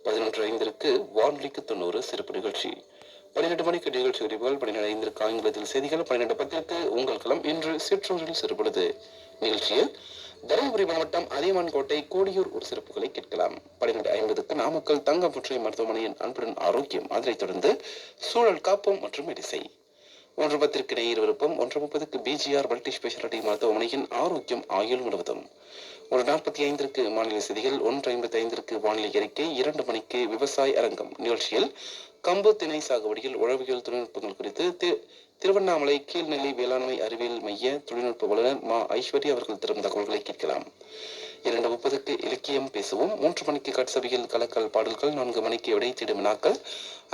11:05 வானொலிக்கு 90 சிறப்பு நிகழ்ச்சி. 12 மணிக்கு நிகழ்ச்சி அறிவுகள், 12:05 ஆங்கிலத்தில் செய்திகள், 12:10 உங்கள் களம். இன்று சிற்றூரில் சிறுபொழுது நிகழ்ச்சியில் தருமபுரி மாவட்டம் அதியமான்கோட்டை கோடியூர் ஒரு சிறப்புகளை கேட்கலாம். 12:50 நாமக்கல் தங்கப்புற்றை மருத்துவமனையின் அன்புடன் ஆரோக்கியம். அதனைத் தொடர்ந்து சூழல் காப்போம் மற்றும் மெடிசை. 1:10 நேயர் விருப்பம். 1:30 பிஜிஆர் மல்டி ஸ்பெஷாலிட்டி மருத்துவமனையின் ஆரோக்கியம் ஆயுள் முழுவதும். 1:45 மாநில செய்திகள். 1:55 வானிலை அறிக்கை. 2 மணிக்கு விவசாய அரங்கம் நிகழ்ச்சியில் கம்பு திணை சாகுபடியில் உழவியல் தொழில்நுட்பங்கள் குறித்து திருவண்ணாமலை கீழ்நிலை வேளாண்மை அறிவியல் மைய தொழில்நுட்ப வல்லுநர் மா ஐஸ்வர்யா அவர்கள் தரும் தகவல்களை கேட்கலாம். 2:30 இலக்கியம் பேசுவோம். 3 மணிக்கு கட்சபையில் கலக்கல் பாடல்கள். 4 மணிக்கு விடை தேடும் வினாக்கள்.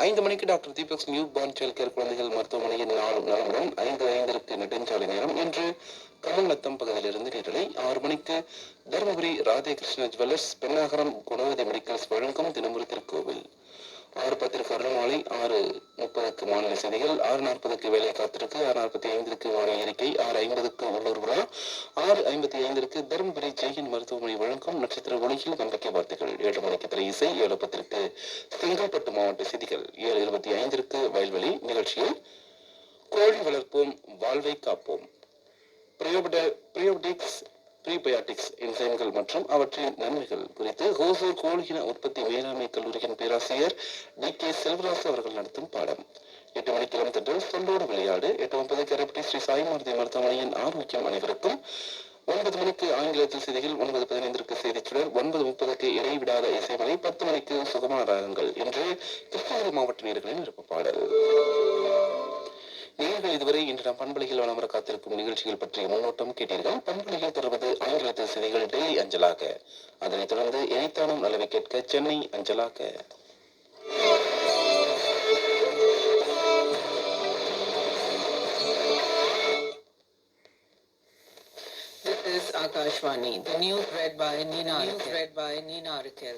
5 மணிக்கு doctor Deepak new born child care குழந்தைகள் மருத்துவமனையின் நாளும் நலமுடன். 5:05 நெடுஞ்சாலை நேரம். இன்று கமல்நத்தம் பகுதியிலிருந்து நேரலை. 6 மணிக்கு தருமபுரி ராதே கிருஷ்ண ஜுவல்லர்ஸ் பெண்ணாகரம் குணவதி மெடிக்கல்ஸ் வழங்கும் தினமுறை திருக்கோவில். 6:10 அருள்மாலை. 6:30 மாநில செய்திகள். 6:40 வேலை காத்திருக்கு. 6:45 வானிலை அறிக்கை. 6:50 உள்ளூர் விழா. 6:55 தருமபுரி ஜெயின் மருத்துவமனை வழங்கும் நட்சத்திர ஒளியில் நம்பிக்கை வார்த்தைகள். 7 மணிக்கு திரை இசை. 7:10 செங்கல்பட்டு மாவட்ட செய்திகள். 7:25 வயல்வெளி நிகழ்ச்சியில் கோழி வளர்ப்போம் வாழ்வை காப்போம், பிரியோடிக்ஸ் ப்ரீபயாட்டிக்ஸ் என்சைம்கள் மற்றும் அவற்றின் நன்மைகள் குறித்து ஹோசூர் கோழியின உற்பத்தி மேலாண்மை கல்லூரியின் பேராசிரியர் டி.கே. செல்வராசு அவர்கள் நடத்தும் பாடம். 8 மணிக்கு இளந்தட்டு சொல்லோடு விளையாடு. 8:30 கரப்பட்டி ஸ்ரீ சாய்மார்த்தி மருத்துவமனையின் ஆரோக்கியம் அனைவருக்கும். 9 மணிக்கு ஆங்கிலத்தில் செய்திகள். 9:15 செய்திச்சுடர். 9:30 இடைவிடாத இசைமலை. 10 மணிக்கு சுகமான ராகங்கள் என்று கிருஷ்ணகிரி மாவட்ட நேயர்களின் விருப்ப பாடல். நீங்கள் இதுவரை இன்று நாம் பண்பலையில் வளமர காத்திருக்கும் நிகழ்ச்சிகள் பற்றிய முன்னோட்டம் கேட்டீர்கள். பண்பலையில் தொடர்வது ஆங்கிலத்தில் செய்திகள் டெல்லி அஞ்சலாக. அதனைத் தொடர்ந்து இணைத்தானும் நலவை கேட்க சென்னை அஞ்சலாக. This is Akashvani. The news read by Nina Rakel.